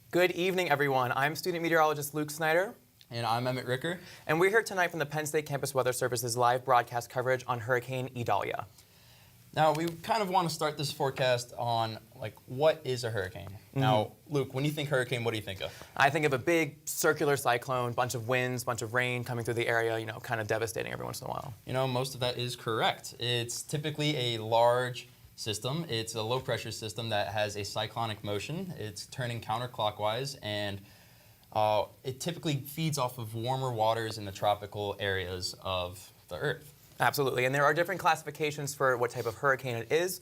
Good evening, everyone. I'm student meteorologist Luke Snyder. And I'm Emmett Ricker. And we're here tonight from the Penn State Campus Weather Service's live broadcast coverage on Hurricane Idalia. Now, we kind of want to start this forecast on, what is a hurricane? Now, Luke, when you think hurricane, what do you think of? I think of a big circular cyclone, bunch of winds, bunch of rain coming through the area, kind of devastating every once in a while. Most of that is correct. It's typically a large system. It's a low-pressure system that has a cyclonic motion. It's turning counterclockwise, and it typically feeds off of warmer waters in the tropical areas of the Earth. Absolutely, and there are different classifications for what type of hurricane it is.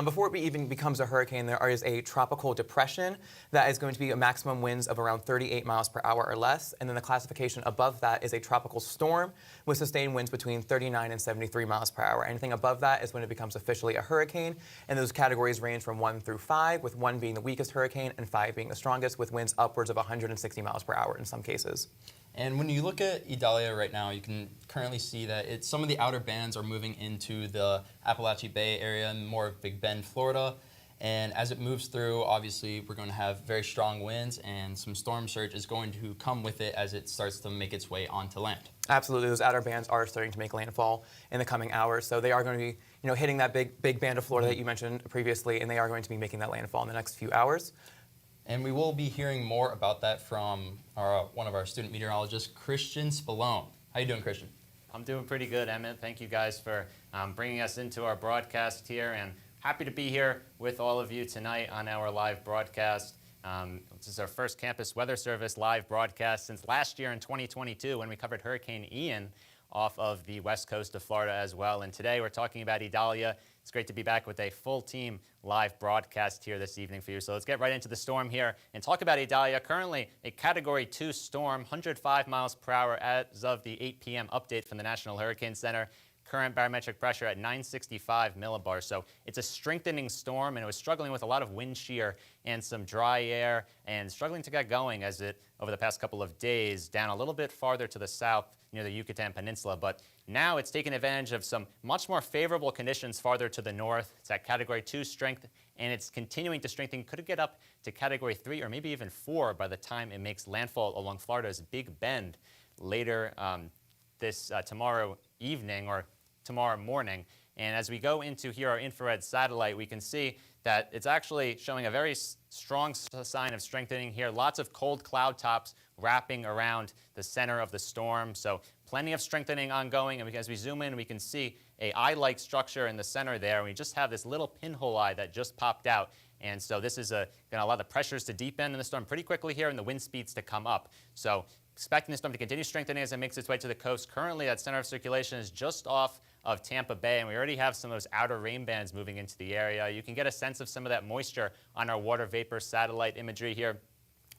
Before it even becomes a hurricane, there is a tropical depression that is going to be a maximum winds of around 38 miles per hour or less, and then the classification above that is a tropical storm with sustained winds between 39 and 73 miles per hour. Anything above that is when it becomes officially a hurricane, and those categories range from 1 through 5, with 1 being the weakest hurricane and 5 being the strongest, with winds upwards of 160 miles per hour in some cases. And when you look at Idalia right now, you can currently see that some of the outer bands are moving into the Appalachian Bay area and more of Big Bend, Florida. And as it moves through, obviously, we're going to have very strong winds, and some storm surge is going to come with it as it starts to make its way onto land. Absolutely, those outer bands are starting to make landfall in the coming hours. So they are going to be, hitting that big band of Florida that you mentioned previously, and they are going to be making that landfall in the next few hours. And we will be hearing more about that from one of our student meteorologists, Christian Spallone. How you doing, Christian? I'm doing pretty good, Emmett. Thank you guys for bringing us into our broadcast here, and happy to be here with all of you tonight on our live broadcast. This is our first Campus Weather Service live broadcast since last year in 2022 when we covered Hurricane Ian off of the west coast of Florida as well. And today we're talking about Idalia. It's great to be back with a full team live broadcast here this evening for you. So let's get right into the storm here and talk about Idalia. Currently a Category 2 storm, 105 miles per hour as of the 8 p.m. update from the National Hurricane Center. Current barometric pressure at 965 millibars. So it's a strengthening storm, and it was struggling with a lot of wind shear and some dry air and struggling to get going as it, over the past couple of days, down a little bit farther to the south near the Yucatan Peninsula. But now it's taken advantage of some much more favorable conditions farther to the north. It's at Category 2 strength, and it's continuing to strengthen. Could get up to Category 3 or maybe even 4 by the time it makes landfall along Florida's Big Bend later tomorrow evening or tomorrow morning. And as we go into here our infrared satellite, we can see that it's actually showing a very strong sign of strengthening here. Lots of cold cloud tops wrapping around the center of the storm. So plenty of strengthening ongoing. And as we zoom in, we can see a eye-like structure in the center there. We just have this little pinhole eye that just popped out. And so this is going to allow the pressures to deepen in the storm pretty quickly here and the wind speeds to come up. So expecting the storm to continue strengthening as it makes its way to the coast. Currently, that center of circulation is just off of Tampa Bay, and we already have some of those outer rain bands moving into the area. You can get a sense of some of that moisture on our water vapor satellite imagery here.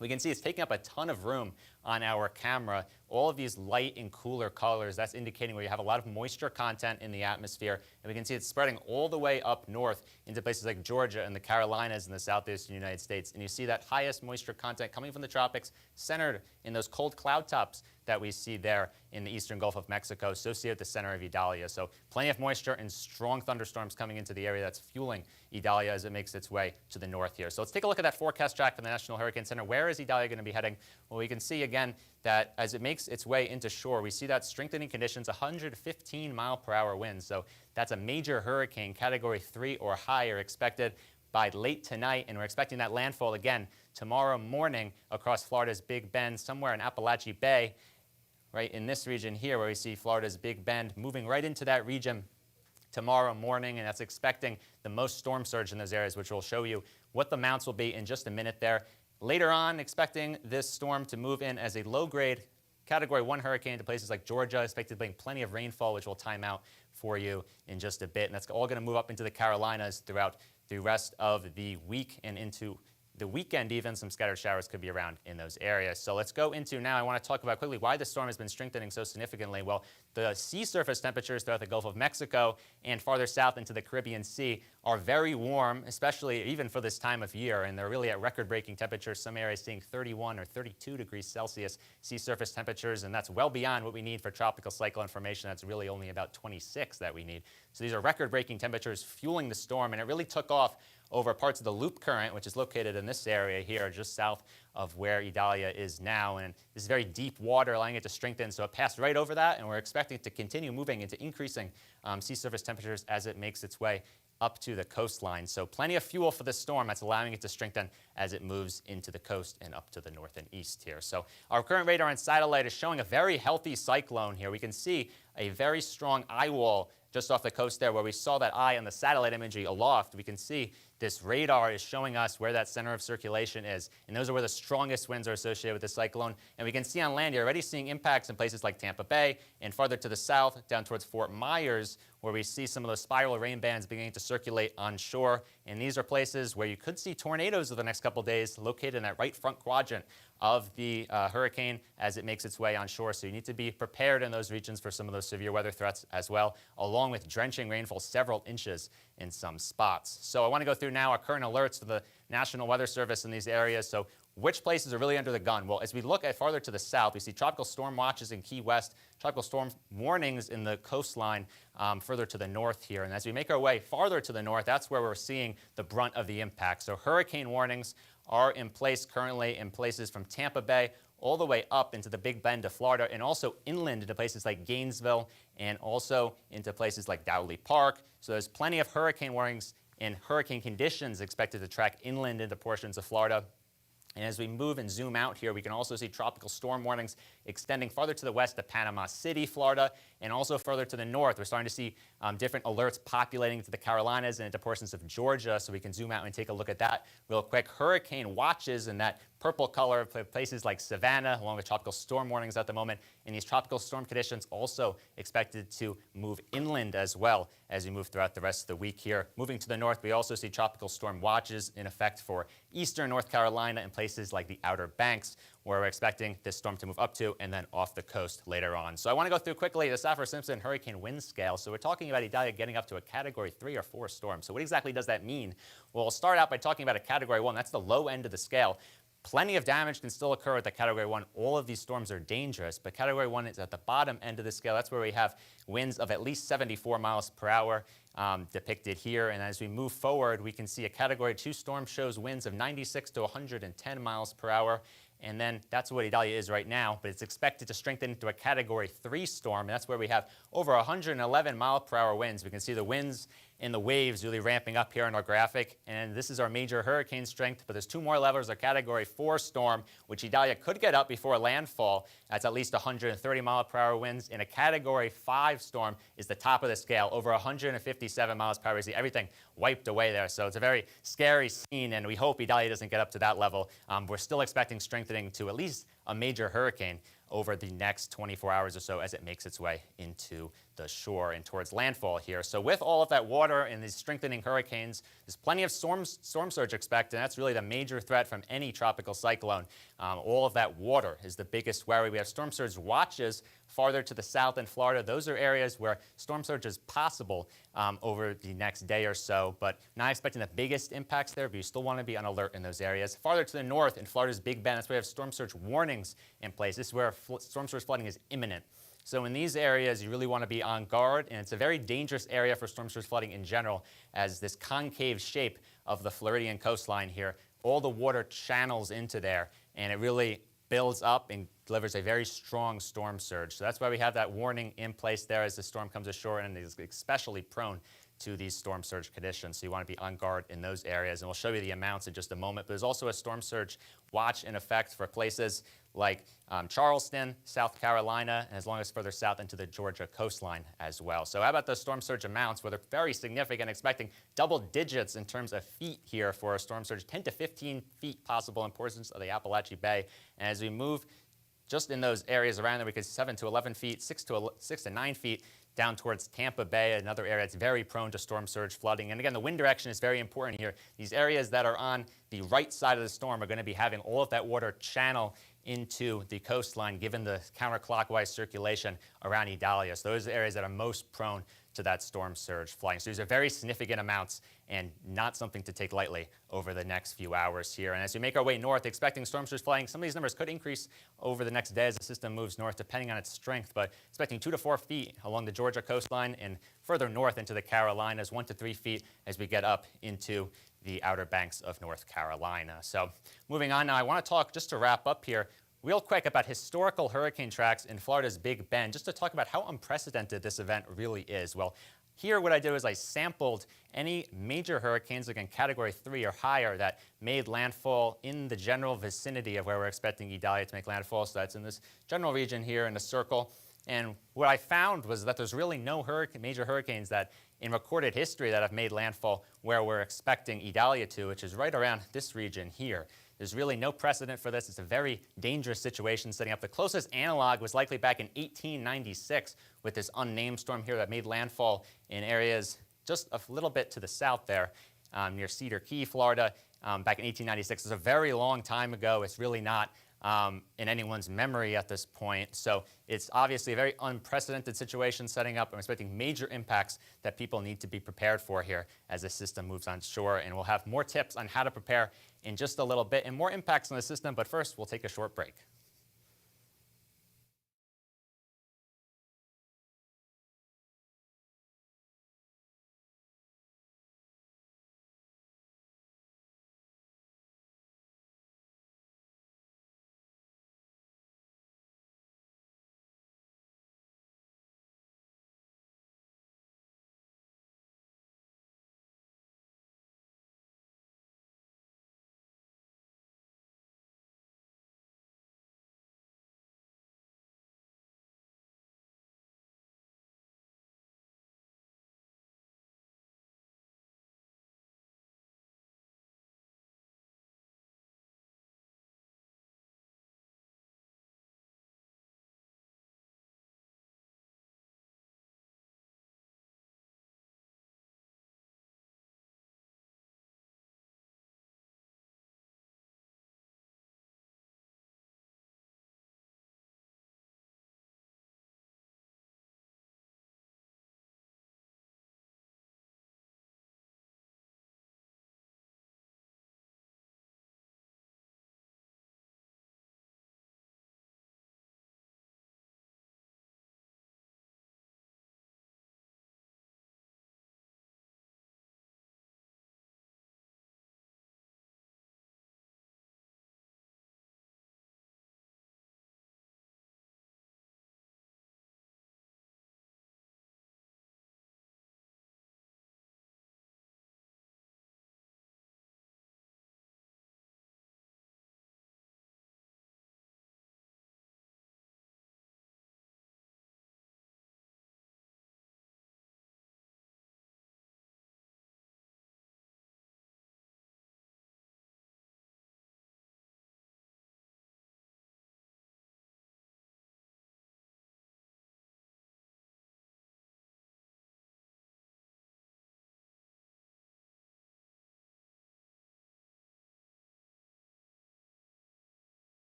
We can see it's taking up a ton of room on our camera. All of these light and cooler colors, that's indicating where you have a lot of moisture content in the atmosphere. And we can see it's spreading all the way up north into places like Georgia and the Carolinas in the southeastern United States. And you see that highest moisture content coming from the tropics, centered in those cold cloud tops that we see there in the eastern Gulf of Mexico, associated with the center of Idalia. So plenty of moisture and strong thunderstorms coming into the area that's fueling Idalia as it makes its way to the north here. So let's take a look at that forecast track from the National Hurricane Center. Where is Idalia going to be heading? Well, we can see again that as it makes its way into shore, we see that strengthening conditions, 115 mile per hour winds. So that's a major hurricane, Category 3 or higher, expected by late tonight, and we're expecting that landfall again tomorrow morning across Florida's Big Bend, somewhere in Appalachian Bay, right in this region here where we see Florida's Big Bend moving right into that region tomorrow morning, and that's expecting the most storm surge in those areas, which will show you what the amounts will be in just a minute there. Later on, expecting this storm to move in as a low-grade Category 1 hurricane to places like Georgia, expected to bring plenty of rainfall, which will time out for you in just a bit. And that's all going to move up into the Carolinas throughout the rest of the week and into the weekend even. Some scattered showers could be around in those areas. So let's go into now, I want to talk about quickly why the storm has been strengthening so significantly. Well, the sea surface temperatures throughout the Gulf of Mexico and farther south into the Caribbean Sea are very warm, especially even for this time of year, and they're really at record-breaking temperatures. Some areas seeing 31 or 32 degrees Celsius sea surface temperatures, and that's well beyond what we need for tropical cyclone formation. That's really only about 26 that we need. So these are record-breaking temperatures fueling the storm, and it really took off over parts of the loop current, which is located in this area here, just south of where Idalia is now. And this is very deep water, allowing it to strengthen. So it passed right over that, and we're expecting it to continue moving into increasing sea surface temperatures as it makes its way up to the coastline. So plenty of fuel for this storm that's allowing it to strengthen as it moves into the coast and up to the north and east here. So our current radar and satellite is showing a very healthy cyclone here. We can see a very strong eye wall just off the coast there where we saw that eye on the satellite imagery aloft. We can see this radar is showing us where that center of circulation is, and those are where the strongest winds are associated with the cyclone. And we can see on land, you're already seeing impacts in places like Tampa Bay and farther to the south down towards Fort Myers, where we see some of those spiral rain bands beginning to circulate on shore. And these are places where you could see tornadoes over the next couple days located in that right front quadrant of the hurricane as it makes its way on shore. So you need to be prepared in those regions for some of those severe weather threats as well, along with drenching rainfall several inches in some spots. So I want to go through now our current alerts for the National Weather Service in these areas. So which places are really under the gun? Well, as we look at farther to the south, we see tropical storm watches in Key West, tropical storm warnings in the coastline further to the north here. And as we make our way farther to the north, that's where we're seeing the brunt of the impact. So hurricane warnings are in place currently in places from Tampa Bay all the way up into the Big Bend of Florida, and also inland into places like Gainesville and also into places like Dowley Park. So there's plenty of hurricane warnings and hurricane conditions expected to track inland into portions of Florida. And as we move and zoom out here, we can also see tropical storm warnings extending farther to the west to Panama City, Florida, and also further to the north. We're starting to see different alerts populating to the Carolinas and into portions of Georgia, so we can zoom out and take a look at that real quick. Hurricane watches in that purple color for places like Savannah, along with tropical storm warnings at the moment. And these tropical storm conditions also expected to move inland as well as we move throughout the rest of the week here. Moving to the north, we also see tropical storm watches in effect for eastern North Carolina and places like the Outer Banks, where we're expecting this storm to move up to and then off the coast later on. So I want to go through quickly the Saffir-Simpson hurricane wind scale. So we're talking about Idalia getting up to a Category 3 or 4 storm. So what exactly does that mean? Well, we'll start out by talking about a Category 1. That's the low end of the scale. Plenty of damage can still occur at the Category 1. All of these storms are dangerous, but Category 1 is at the bottom end of the scale. That's where we have winds of at least 74 miles per hour depicted here. And as we move forward, we can see a Category 2 storm shows winds of 96 to 110 miles per hour. And then that's what Idalia is right now, but it's expected to strengthen into a Category 3 storm. And that's where we have over 111 mile per hour winds. We can see the winds and the waves really ramping up here in our graphic. And this is our major hurricane strength, but there's 2 more levels, a Category 4 storm, which Idalia could get up before landfall. That's at least 130 mile per hour winds. And a Category 5 storm is the top of the scale, over 157 miles per hour. You see everything wiped away there. So it's a very scary scene, and we hope Idalia doesn't get up to that level. We're still expecting strengthening to at least a major hurricane over the next 24 hours or so as it makes its way into the shore and towards landfall here. So with all of that water and these strengthening hurricanes, there's plenty of storm surge expected, and that's really the major threat from any tropical cyclone. All of that water is the biggest worry. We have storm surge watches farther to the south in Florida. Those are areas where storm surge is possible over the next day or so, but not expecting the biggest impacts there, but you still want to be on alert in those areas. Farther to the north in Florida's Big Bend, that's where we have storm surge warnings in place. This is where storm surge flooding is imminent. So in these areas, you really want to be on guard, and it's a very dangerous area for storm surge flooding in general, as this concave shape of the Floridian coastline here, all the water channels into there, and it really builds up and delivers a very strong storm surge. So that's why we have that warning in place there as the storm comes ashore, and is especially prone to these storm surge conditions. So you want to be on guard in those areas, and we'll show you the amounts in just a moment. But there's also a storm surge watch in effect for places like Charleston, South Carolina, and as long as further south into the Georgia coastline as well. So how about those storm surge amounts? Well, they're very significant, expecting double digits in terms of feet here for a storm surge, 10 to 15 feet possible in portions of the Appalachian Bay. And as we move just in those areas around there, we could 7 to 11 feet, 6 to 9 feet down towards Tampa Bay, another area that's very prone to storm surge flooding. And again, the wind direction is very important here. These areas that are on the right side of the storm are going to be having all of that water channel into the coastline, given the counterclockwise circulation around Idalia. So those are the areas that are most prone to that storm surge flooding. So these are very significant amounts and not something to take lightly over the next few hours here. And as we make our way north, expecting storm surge flooding, some of these numbers could increase over the next day as the system moves north, depending on its strength, but expecting 2 to 4 feet along the Georgia coastline and further north into the Carolinas, 1 to 3 feet as we get up into the Outer Banks of North Carolina. So moving on now, I want to talk, just to wrap up here, real quick about historical hurricane tracks in Florida's Big Bend, just to talk about how unprecedented this event really is. Well, here what I did was I sampled any major hurricanes, again, Category 3 or higher, that made landfall in the general vicinity of where we're expecting Idalia to make landfall. So that's in this general region here in a circle. And what I found was that there's really no major hurricanes that in recorded history that have made landfall where we're expecting Idalia to, which is right around this region here. There's really no precedent for this. It's a very dangerous situation setting up. The closest analog was likely back in 1896 with this unnamed storm here that made landfall in areas just a little bit to the south there near Cedar Key, Florida, back in 1896. It's a very long time ago. It's really not in anyone's memory at this point. So it's obviously a very unprecedented situation setting up. I'm expecting major impacts that people need to be prepared for here as the system moves on shore. And we'll have more tips on how to prepare in just a little bit and more impacts on the system. But first, we'll take a short break.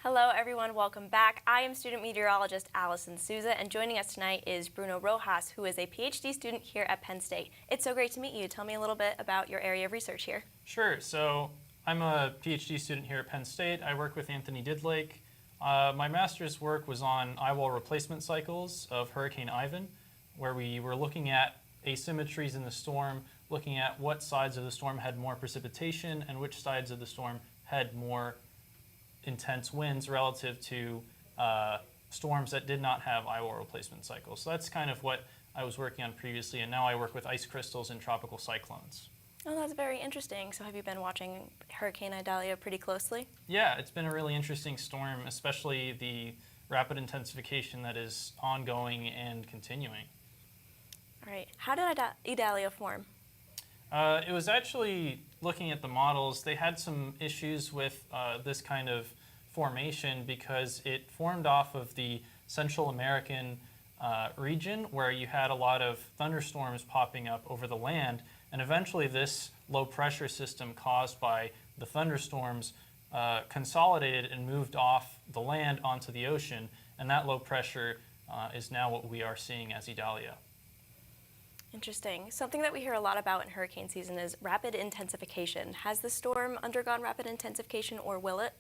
Hello everyone, welcome back. I am student meteorologist Allison Souza, and joining us tonight is Bruno Rojas, who is a PhD student here at Penn State. It's so great to meet you. Tell me a little bit about your area of research here. Sure. So I'm a PhD student here at Penn State. I work with Anthony Didlake. My master's work was on eyewall replacement cycles of Hurricane Ivan, where we were looking at asymmetries in the storm, looking at what sides of the storm had more precipitation and which sides of the storm had more intense winds relative to storms that did not have eyewall replacement cycles. So that's kind of what I was working on previously, and now I work with ice crystals and tropical cyclones. Oh, that's very interesting. So have you been watching Hurricane Idalia pretty closely? Yeah, it's been a really interesting storm, especially the rapid intensification that is ongoing and continuing. All right. How did Idalia form? It was actually, looking at the models, they had some issues with this kind of formation because it formed off of the Central American region where you had a lot of thunderstorms popping up over the land, and eventually this low pressure system caused by the thunderstorms consolidated and moved off the land onto the ocean, and that low pressure is now what we are seeing as Idalia. Interesting. Something that we hear a lot about in hurricane season is rapid intensification. Has the storm undergone rapid intensification, or will it?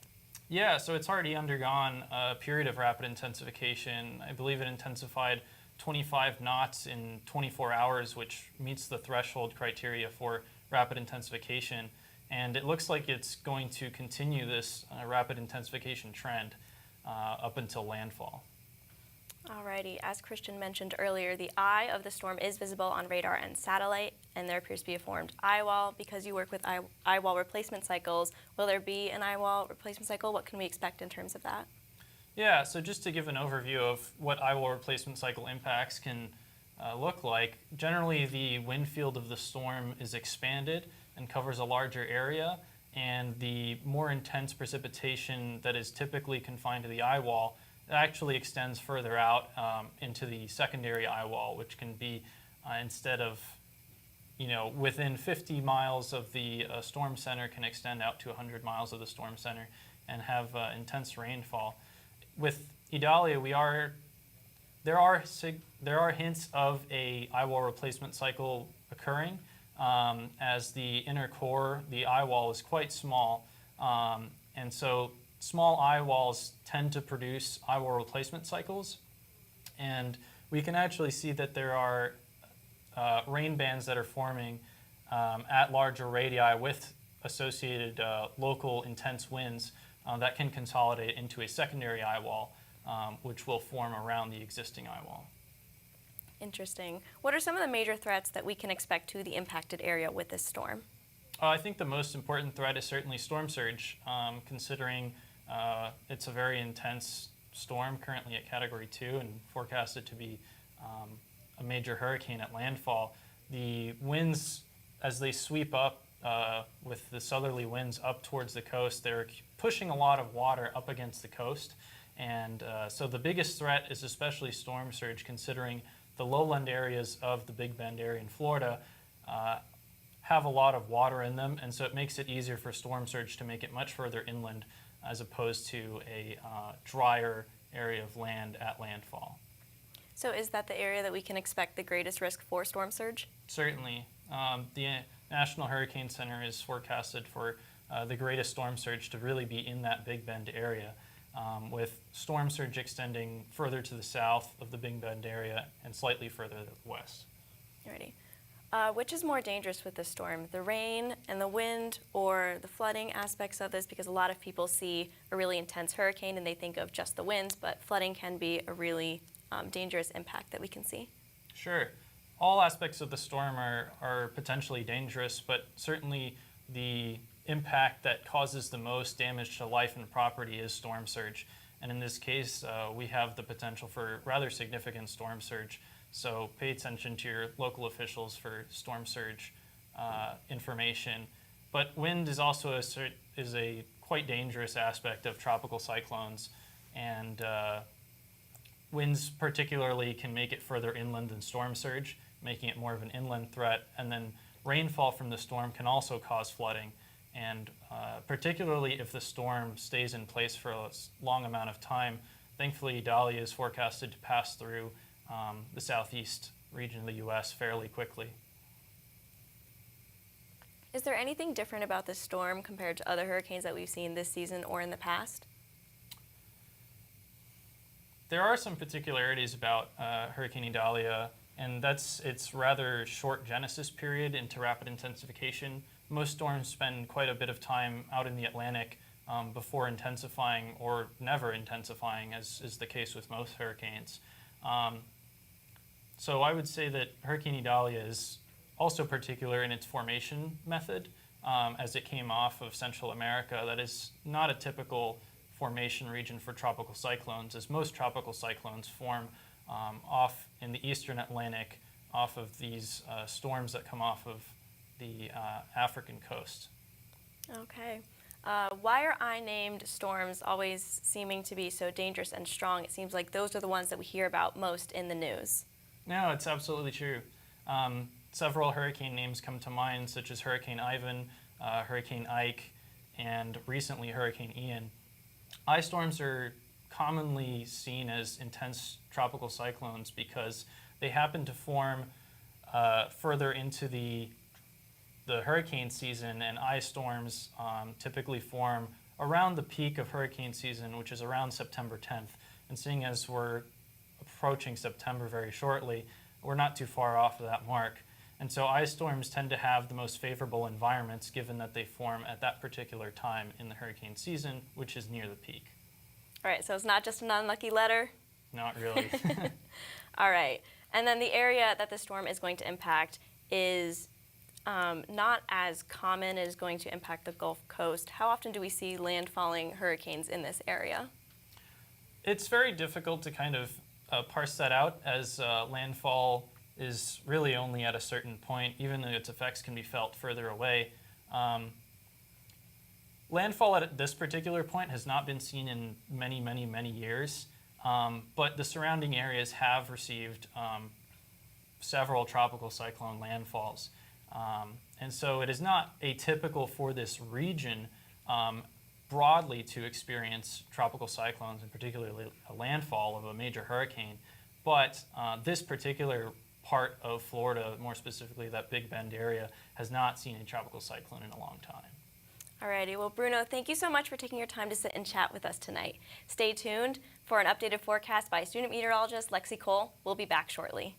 Yeah, so it's already undergone a period of rapid intensification. I believe it intensified 25 knots in 24 hours, which meets the threshold criteria for rapid intensification. And it looks like it's going to continue this rapid intensification trend up until landfall. Alrighty, as Christian mentioned earlier, the eye of the storm is visible on radar and satellite, and there appears to be a formed eye wall. Because you work with eye wall replacement cycles, will there be an eye wall replacement cycle? What can we expect in terms of that? Yeah, so just to give an overview of what eye wall replacement cycle impacts can look like, generally the wind field of the storm is expanded and covers a larger area, and the more intense precipitation that is typically confined to the eye wall actually extends further out into the secondary eye wall, which can be instead of, within 50 miles of the storm center, can extend out to 100 miles of the storm center and have intense rainfall. With Idalia, there are hints of a eye wall replacement cycle occurring, as the inner core, the eye wall, is quite small, and so small eye walls tend to produce eye wall replacement cycles, and we can actually see that there are rain bands that are forming at larger radii with associated local intense winds that can consolidate into a secondary eye wall, which will form around the existing eye wall. Interesting. What are some of the major threats that we can expect to the impacted area with this storm? I think the most important threat is certainly storm surge, considering it's a very intense storm currently at Category 2 and forecasted to be a major hurricane at landfall. The winds, as they sweep up with the southerly winds up towards the coast, they're pushing a lot of water up against the coast. And so the biggest threat is especially storm surge, considering the lowland areas of the Big Bend area in Florida have a lot of water in them, and so it makes it easier for storm surge to make it much further inland as opposed to a drier area of land at landfall. So is that the area that we can expect the greatest risk for storm surge? Certainly. The National Hurricane Center is forecasted for the greatest storm surge to really be in that Big Bend area, with storm surge extending further to the south of the Big Bend area and slightly further to the west. Alrighty. Which is more dangerous with this storm, the rain and the wind, or the flooding aspects of this? Because a lot of people see a really intense hurricane and they think of just the winds, but flooding can be a really dangerous impact that we can see. Sure. All aspects of the storm are potentially dangerous, but certainly the impact that causes the most damage to life and property is storm surge. And in this case, we have the potential for rather significant storm surge. So pay attention to your local officials for storm surge information. But wind is also a quite dangerous aspect of tropical cyclones, and winds particularly can make it further inland than storm surge, making it more of an inland threat. And then rainfall from the storm can also cause flooding, And particularly if the storm stays in place for a long amount of time, thankfully Idalia is forecasted to pass through the southeast region of the U.S. fairly quickly. Is there anything different about this storm compared to other hurricanes that we've seen this season or in the past? There are some particularities about Hurricane Idalia, and that's its rather short genesis period into rapid intensification. Most storms spend quite a bit of time out in the Atlantic before intensifying or never intensifying, as is the case with most hurricanes. So I would say that Hurricane Idalia is also particular in its formation method, as it came off of Central America. That is not a typical formation region for tropical cyclones, as most tropical cyclones form off in the eastern Atlantic, off of these storms that come off of the African coast. Okay. Why are I-named storms always seeming to be so dangerous and strong? It seems like those are the ones that we hear about most in the news. No, it's absolutely true. Several hurricane names come to mind, such as Hurricane Ivan, Hurricane Ike, and recently Hurricane Ian. I storms are commonly seen as intense tropical cyclones because they happen to form further into the hurricane season, and ice storms typically form around the peak of hurricane season, which is around September 10th. And seeing as we're approaching September very shortly, we're not too far off of that mark. And so ice storms tend to have the most favorable environments given that they form at that particular time in the hurricane season, which is near the peak. All right, so it's not just an unlucky letter? Not really. All right. And then the area that the storm is going to impact is not as common as going to impact the Gulf Coast. How often do we see landfalling hurricanes in this area? It's very difficult to kind of parse that out, as landfall is really only at a certain point, even though its effects can be felt further away. Landfall at this particular point has not been seen in many, many, many years, but the surrounding areas have received several tropical cyclone landfalls. And so it is not atypical for this region broadly to experience tropical cyclones, and particularly a landfall of a major hurricane. But this particular part of Florida, more specifically that Big Bend area, has not seen a tropical cyclone in a long time. Alrighty, well, Bruno, thank you so much for taking your time to sit and chat with us tonight. Stay tuned for an updated forecast by student meteorologist Lexi Cole. We'll be back shortly.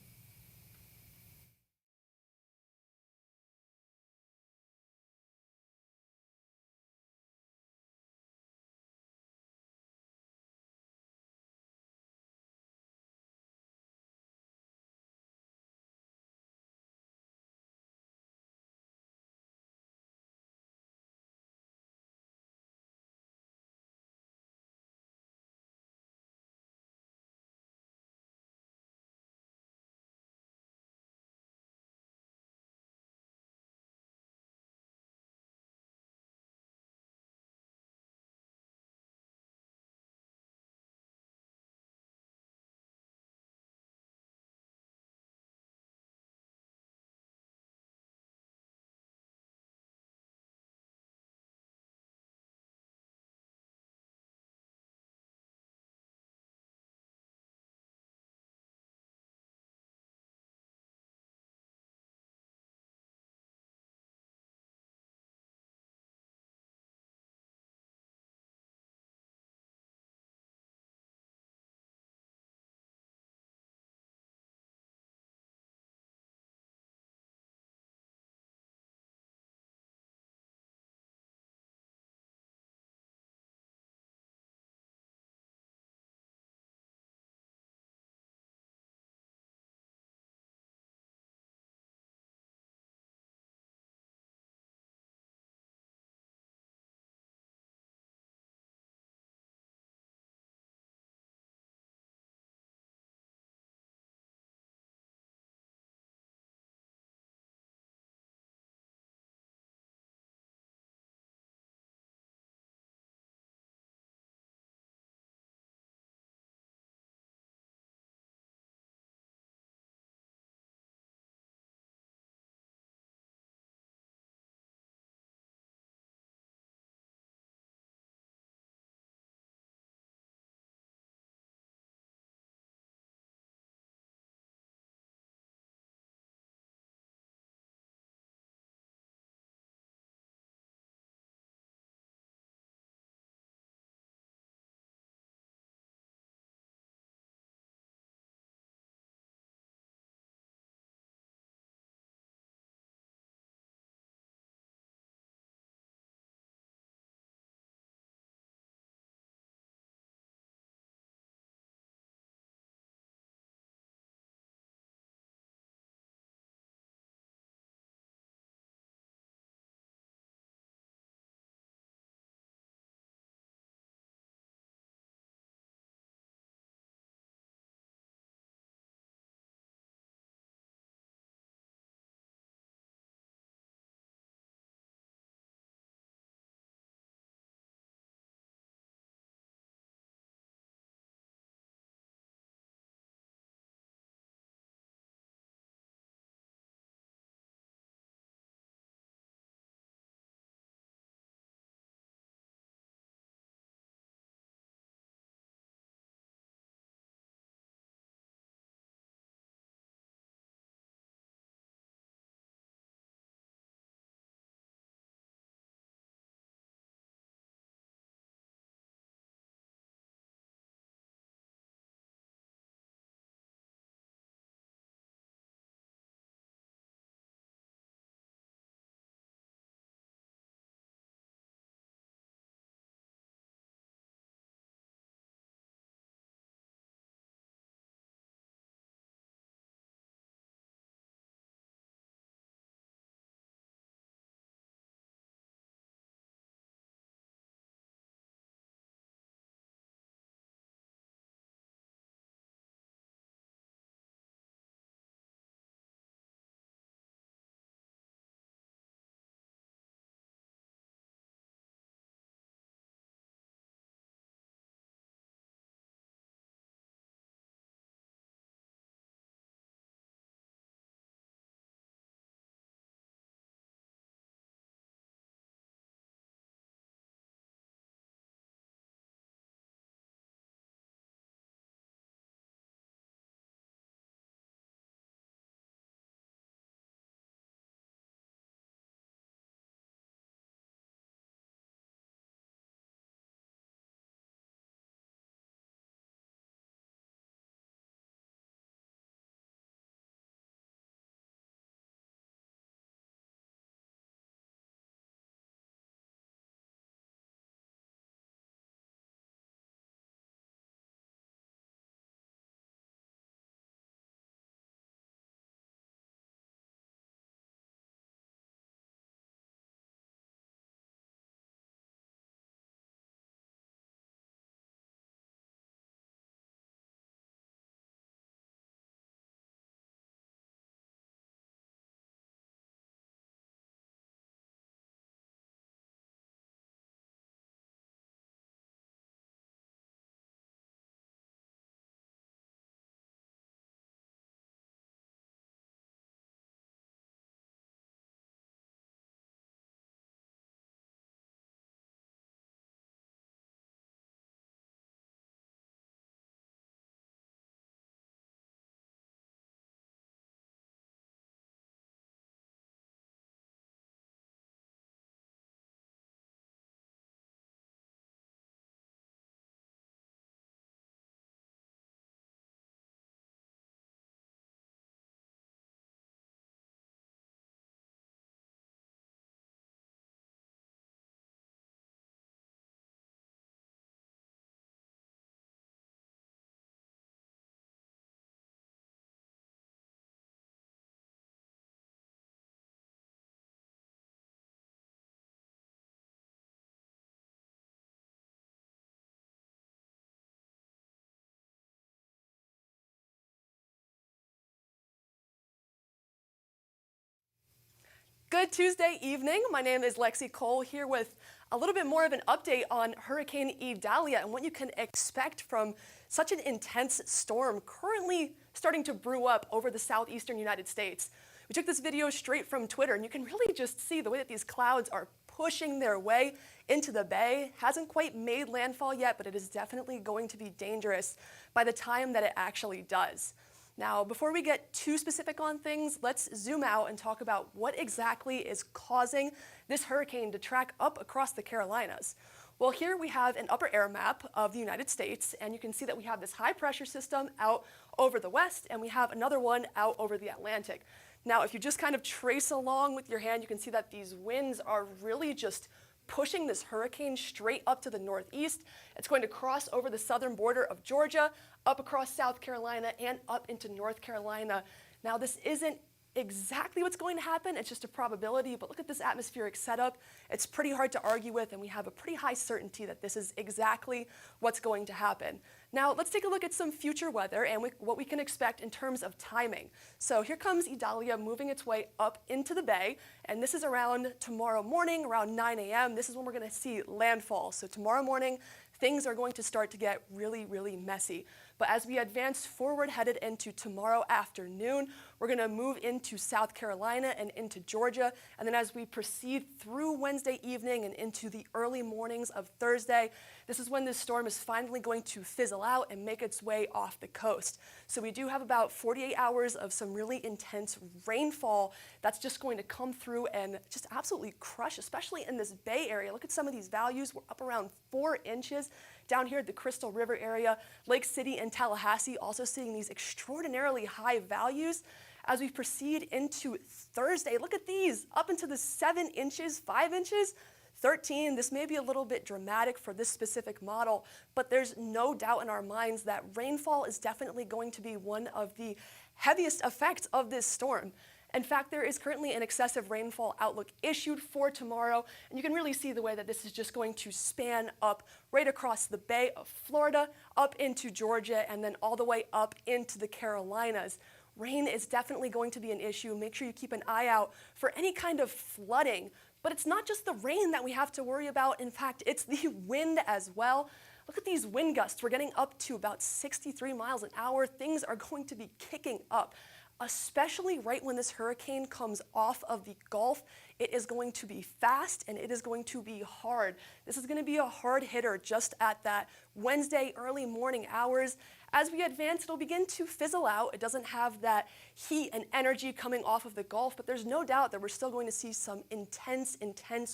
Good Tuesday evening. My name is Lexi Cole here with a little bit more of an update on Hurricane Idalia and what you can expect from such an intense storm currently starting to brew up over the southeastern United States. We took this video straight from Twitter, and you can really just see the way that these clouds are pushing their way into the bay. Hasn't quite made landfall yet, but it is definitely going to be dangerous by the time that it actually does. Now, before we get too specific on things, let's zoom out and talk about what exactly is causing this hurricane to track up across the Carolinas. Well, here we have an upper air map of the United States, and you can see that we have this high pressure system out over the west, and we have another one out over the Atlantic. Now, if you just kind of trace along with your hand, you can see that these winds are really just pushing this hurricane straight up to the northeast. It's going to cross over the southern border of Georgia, up across South Carolina, and up into North Carolina. Now, this isn't exactly what's going to happen. It's just a probability, but look at this atmospheric setup. It's pretty hard to argue with, and we have a pretty high certainty that this is exactly what's going to happen. Now, let's take a look at some future weather and what we can expect in terms of timing. So here comes Idalia moving its way up into the bay, and this is around tomorrow morning, around 9 a.m. This is when we're going to see landfall. So tomorrow morning, things are going to start to get really, really messy. But as we advance forward, headed into tomorrow afternoon, we're going to move into South Carolina and into Georgia. And then as we proceed through Wednesday evening and into the early mornings of Thursday, this is when this storm is finally going to fizzle out and make its way off the coast. So we do have about 48 hours of some really intense rainfall that's just going to come through and just absolutely crush, especially in this Bay Area. Look at some of these values. We're up around 4 inches. Down here at the Crystal River area, Lake City and Tallahassee also seeing these extraordinarily high values. As we proceed into Thursday, look at these, up into the 7 inches, 5 inches, 13. This may be a little bit dramatic for this specific model, but there's no doubt in our minds that rainfall is definitely going to be one of the heaviest effects of this storm. In fact, there is currently an excessive rainfall outlook issued for tomorrow, and you can really see the way that this is just going to span up right across the Bay of Florida, up into Georgia, and then all the way up into the Carolinas. Rain is definitely going to be an issue. Make sure you keep an eye out for any kind of flooding. But it's not just the rain that we have to worry about. In fact, it's the wind as well. Look at these wind gusts. We're getting up to about 63 miles an hour. Things are going to be kicking up, especially right when this hurricane comes off of the Gulf. It is going to be fast and it is going to be hard. This is going to be a hard hitter just at that Wednesday early morning hours. As we advance, it'll begin to fizzle out. It doesn't have that heat and energy coming off of the Gulf, but there's no doubt that we're still going to see some intense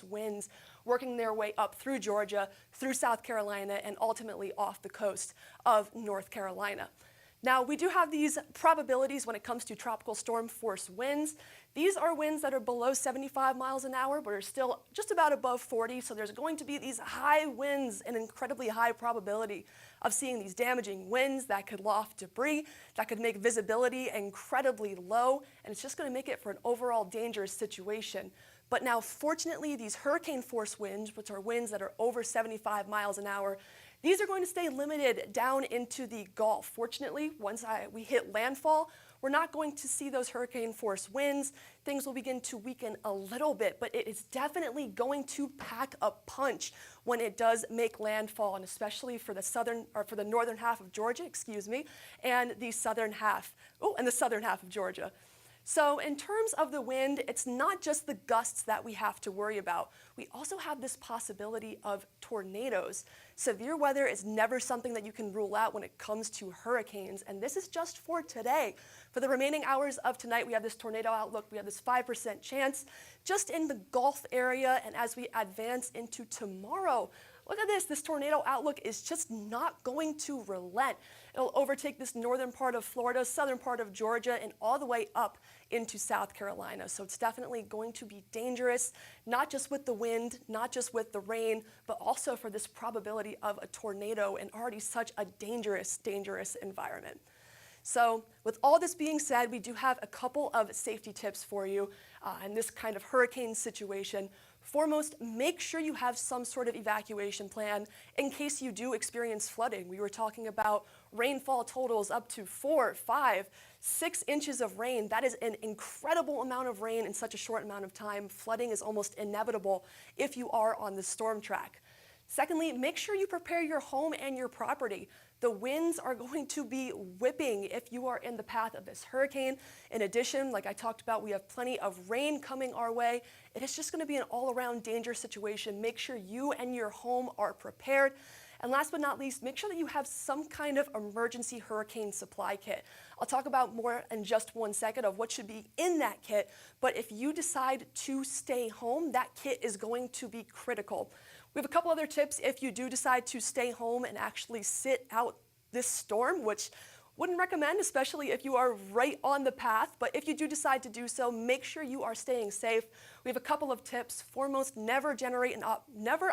winds working their way up through Georgia, through South Carolina, and ultimately off the coast of North Carolina. Now, we do have these probabilities when it comes to tropical storm force winds. These are winds that are below 75 miles an hour, but are still just about above 40. So there's going to be these high winds and incredibly high probability of seeing these damaging winds that could loft debris, that could make visibility incredibly low, and it's just going to make it for an overall dangerous situation. But now, fortunately, these hurricane force winds, which are winds that are over 75 miles an hour, these are going to stay limited down into the Gulf. Fortunately, once we hit landfall, we're not going to see those hurricane force winds. Things will begin to weaken a little bit, but it is definitely going to pack a punch when it does make landfall, and especially for the northern half of Georgia, and the southern half of Georgia. So in terms of the wind, it's not just the gusts that we have to worry about. We also have this possibility of tornadoes. Severe weather is never something that you can rule out when it comes to hurricanes, and this is just for today. For the remaining hours of tonight, we have this tornado outlook. We have this 5% chance just in the Gulf area, and as we advance into tomorrow, look at this. This tornado outlook is just not going to relent. It'll overtake this northern part of Florida, southern part of Georgia, and all the way up into South Carolina. So it's definitely going to be dangerous, not just with the wind, not just with the rain, but also for this probability of a tornado in already such a dangerous environment. So with all this being said, we do have a couple of safety tips for you in this kind of hurricane situation. Foremost, make sure you have some sort of evacuation plan in case you do experience flooding. We were talking about rainfall totals up to 4, 5, 6 inches of rain. That is an incredible amount of rain in such a short amount of time. Flooding is almost inevitable if you are on the storm track. Secondly, make sure you prepare your home and your property. The winds are going to be whipping if you are in the path of this hurricane. In addition, like I talked about, we have plenty of rain coming our way. It is just going to be an all-around dangerous situation. Make sure you and your home are prepared. And last but not least, make sure that you have some kind of emergency hurricane supply kit. I'll talk about more in just 1 second of what should be in that kit, but if you decide to stay home, that kit is going to be critical. We have a couple other tips if you do decide to stay home and actually sit out this storm, which wouldn't recommend, especially if you are right on the path. But if you do decide to do so, make sure you are staying safe. We have a couple of tips. Foremost, never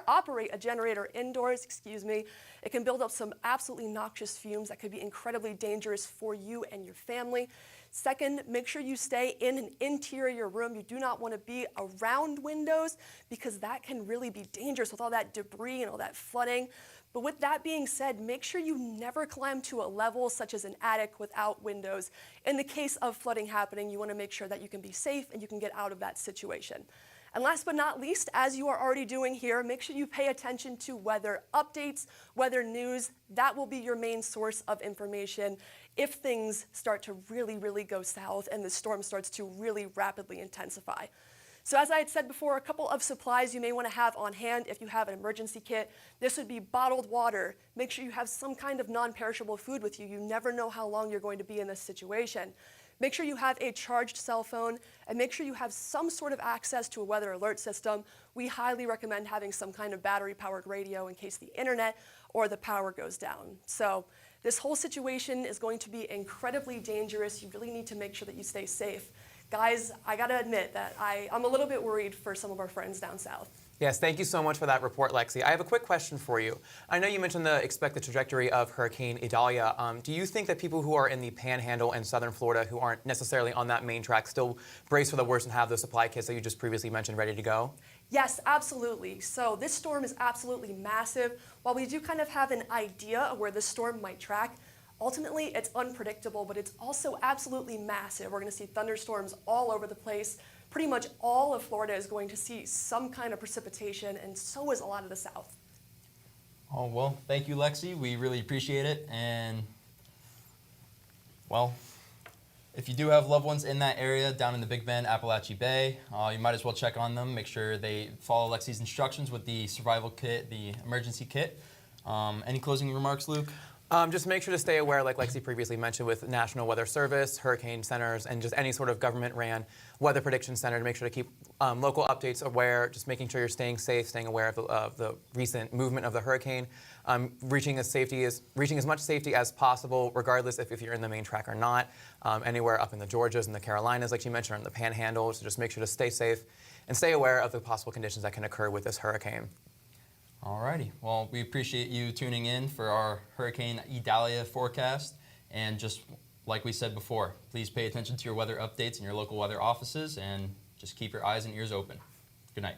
operate a generator indoors, It can build up some absolutely noxious fumes that could be incredibly dangerous for you and your family. Second, make sure you stay in an interior room. You do not want to be around windows because that can really be dangerous with all that debris and all that flooding. But with that being said, make sure you never climb to a level such as an attic without windows. In the case of flooding happening, you want to make sure that you can be safe and you can get out of that situation. And last but not least, as you are already doing here, make sure you pay attention to weather updates, weather news. That will be your main source of information if things start to really go south and the storm starts to really rapidly intensify. So as I had said before, a couple of supplies you may want to have on hand if you have an emergency kit. This would be bottled water. Make sure you have some kind of non-perishable food with you. You never know how long you're going to be in this situation. Make sure you have a charged cell phone, and make sure you have some sort of access to a weather alert system. We highly recommend having some kind of battery-powered radio in case the internet or the power goes down. So this whole situation is going to be incredibly dangerous. You really need to make sure that you stay safe. Guys, I gotta admit that I'm a little bit worried for some of our friends down south. Yes, thank you so much for that report, Lexi. I have a quick question for you. I know you mentioned the expected trajectory of Hurricane Idalia. Do you think that people who are in the Panhandle and southern Florida who aren't necessarily on that main track still brace for the worst and have those supply kits that you just previously mentioned ready to go? Yes, absolutely. So this storm is absolutely massive. While we do kind of have an idea of where this storm might track, ultimately it's unpredictable, but it's also absolutely massive. We're going to see thunderstorms all over the place. Pretty much all of Florida is going to see some kind of precipitation, and so is a lot of the south. Oh, well, thank you, Lexi. We really appreciate it. And, well, if you do have loved ones in that area down in the Big Bend, Appalachia Bay, you might as well check on them. Make sure they follow Lexi's instructions with the survival kit, the emergency kit. Any closing remarks, Luke? Just make sure to stay aware, like Lexi previously mentioned, with National Weather Service, hurricane centers, and just any sort of government-ran weather prediction center to make sure to keep local updates aware, just making sure you're staying safe, staying aware of the recent movement of the hurricane, reaching as much safety as possible, regardless if you're in the main track or not, anywhere up in the Georgias and the Carolinas, like you mentioned, or in the Panhandle. So just make sure to stay safe and stay aware of the possible conditions that can occur with this hurricane. Alrighty. Well, we appreciate you tuning in for our Hurricane Idalia forecast. And just like we said before, please pay attention to your weather updates in your local weather offices and just keep your eyes and ears open. Good night.